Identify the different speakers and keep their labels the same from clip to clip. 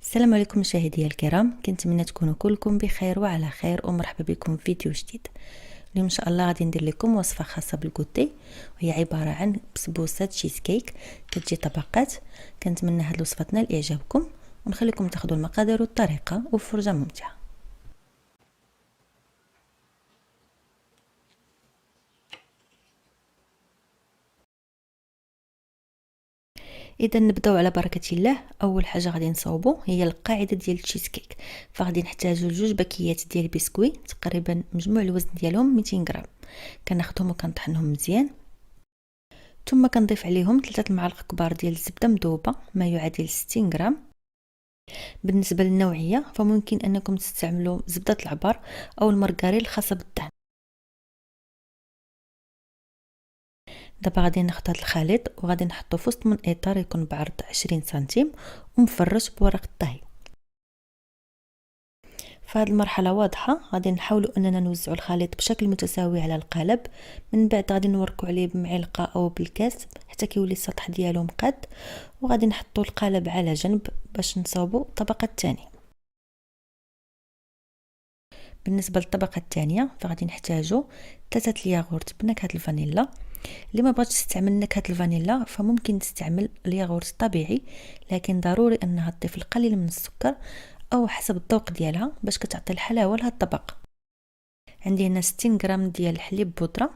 Speaker 1: السلام عليكم مشاهدي الكرام، كنتمنى تكونوا كلكم بخير وعلى خير، ومرحبا بكم في فيديو جديد. اليوم ان شاء الله غادي ندير لكم وصفه خاصه بالكوتي، وهي عباره عن بسبوسه تشيز كيك كتجي طبقات. كنتمنى هاد الوصفه تنال اعجابكم، ونخليكم تاخذوا المقادير والطريقه وفرجه ممتعه. اذا نبداو على بركه الله. اول حاجه غادي نصاوبوا هي القاعده ديال التشيز كيك، فغادي نحتاجوا 2 باكيات ديال البسكوي، تقريبا مجموع الوزن ديالهم 200 غرام. كناخذهم وكنطحنهم مزيان، ثم كنضيف عليهم 3 معالق كبار ديال الزبده مذوبه ما يعادل 60 غرام. بالنسبه للنوعيه فممكن انكم تستعملوا زبده العبر او المارغرين الخاصه بالطعم. دابا غادي ناخذ هذا الخليط وغادي نحطه في وسط من اطار يكون بعرض 20 سنتيم ومفرش بورق الطهي. في هذه المرحله واضحه غادي نحاولوا اننا نوزعوا الخليط بشكل متساوي على القالب. من بعد غادي نوركوا عليه بمعلقه او بالكاس حتى كيولي السطح ديالو مقاد، وغادي نحطوا القالب على جنب باش نصاوبوا الطبقه الثانيه. بالنسبه للطبقه الثانيه فغادي نحتاجوا 3 الياغورت بنكهه الفانيلا. اللي ما بغاتش تستعمل نكهه الفانيلا فممكن تستعمل الياغورت الطبيعي، لكن ضروري انها تضيف القليل من السكر او حسب الذوق ديالها باش كتعطي الحلاوه لهاد الطبق. عندي هنا 60 غرام ديال الحليب بودره،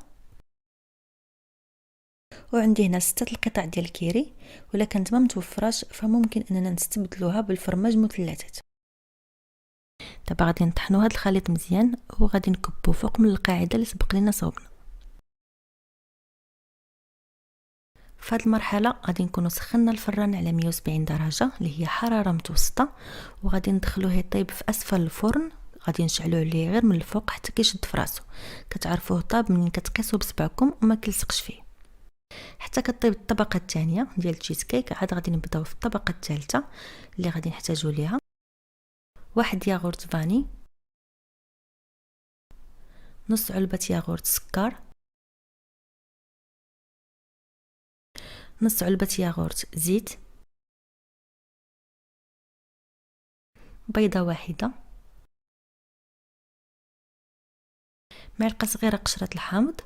Speaker 1: وعندي هنا 6 القطع ديال الكيري، ولا كانت ما متوفراش فممكن اننا نستبدلوها بالفرماج مثلثات. دابا غادي نطحنوا هذا الخليط مزيان وغادي نكبوه فوق من القاعده اللي سبق لنا صوبنا. في هذه المرحله غادي نكونوا سخنا الفران على 170 درجه اللي هي حراره متوسطه، وغادي ندخلوه يطيب في اسفل الفرن. غادي نشعلوه عليه غير من الفوق حتى كيشد في راسو. كتعرفوه طاب منين كتقيسوا بصبعكم وما كيلصقش فيه. حتى كطيب الطبقه الثانيه ديال التشيز كيك، عاد غادي نبداو في الطبقه الثالثه اللي غادي نحتاجوا ليها 1 ياغورت فاني، نص علبه ياغورت سكر، نص علبه ياغورت زيت، بيضه واحده، معلقه صغيره قشره الحامض،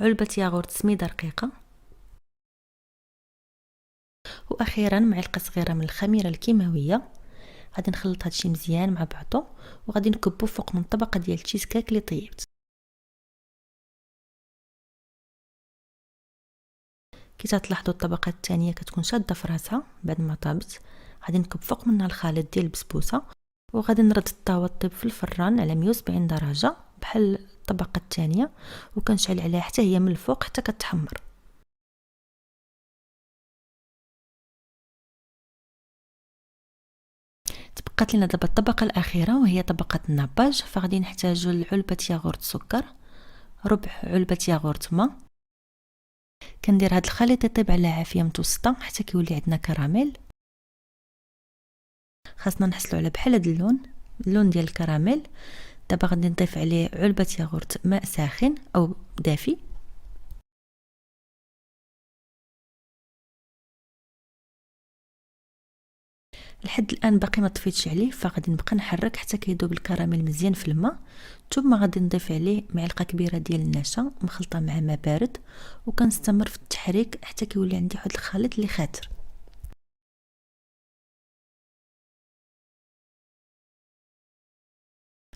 Speaker 1: علبه ياغورت سميده رقيقه، واخيرا معلقه صغيره من الخميره الكيماويه. غادي نخلط هادشي مزيان مع بعضه وغادي نكبو فوق من الطبقه ديال التشيز كيك اللي طيبت. كي تلاحظوا الطبقه الثانيه كتكون شاده في راسها بعد ما طابت. غادي نكب فوق منها الخليط ديال البسبوسه، وغادي نرد الطاوه طيب في الفران على 170 درجه بحال الطبقه الثانيه، وكنشعل عليها حتى هي من الفوق حتى كتحمر. تبقات لنا دابا الطبقه الاخيره وهي طبقه الناباج. فغادي نحتاجوا لعلبه ياغورت سكر، ربع علبه ياغورت ما. كندير هذا الخليط يطيب على عافيه متوسطه حتى كيولي عندنا كراميل. خاصنا نحصلوا على بحال هذا اللون ديال الكراميل. دابا غادي نضيف عليه علبه ياغورت ماء ساخن او دافي. لحد الان باقي ما طفيتش عليه، فغادي نبقى نحرك حتى كيذوب الكراميل مزيان في الماء. ثم غادي نضيف عليه معلقه كبيره ديال النشا مخلطه مع ماء بارد، وكنستمر في التحريك حتى كيولي عندي واحد الخليط اللي خاتر.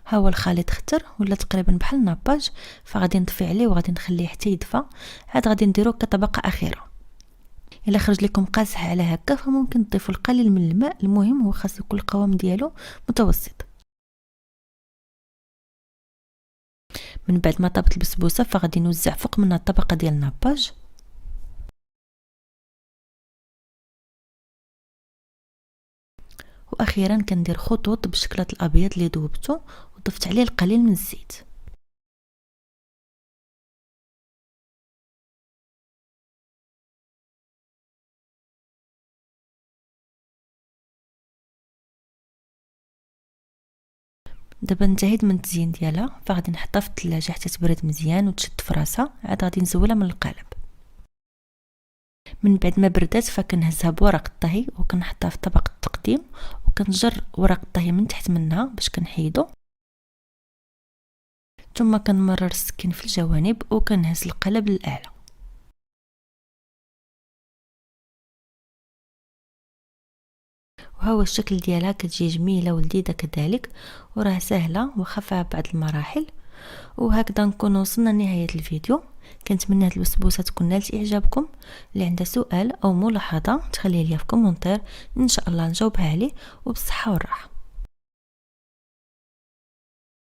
Speaker 1: ها هو الخليط ختر ولا تقريبا بحال الناباج. فغادي نطفي عليه وغادي نخليه حتى يدفى. عاد غادي نديرو كطبقه اخيره. الا خرج لكم قاصح على هكا فممكن تضيفوا القليل من الماء، المهم هو خاص يكون القوام ديالو متوسط. من بعد ما طابت البسبوسه فغادي نوزع فوق منها الطبقه ديال الناباج. واخيرا كندير خطوط بالشكلاط الابيض اللي ذوبته وضفت عليه القليل من الزيت. دابا انتهيت من التزيين ديالها، فغادي نحطها في الثلاجه حتى تبرد مزيان وتشد في راسها. عاد غادي نزولها من القالب. من بعد ما بردات فكنهزها بورق الطهي وكنحطها في طبق التقديم التقديم، وكنجر ورق الطهي من تحت منها باش كنحيدو، ثم كنمرر السكين في الجوانب وكنهز القلب للاعلى. وهو الشكل ديالها كتجي جميله ولذيذه كذلك، وراه سهله وخفها بعض المراحل. وهكذا نكون وصلنا لنهايه الفيديو. كنتمنى هاد البسبوسه تكون نالت اعجابكم. اللي عنده سؤال او ملاحظه تخليه ليا في كومونتير، ان شاء الله نجاوبها عليه وبالصحه والراحه.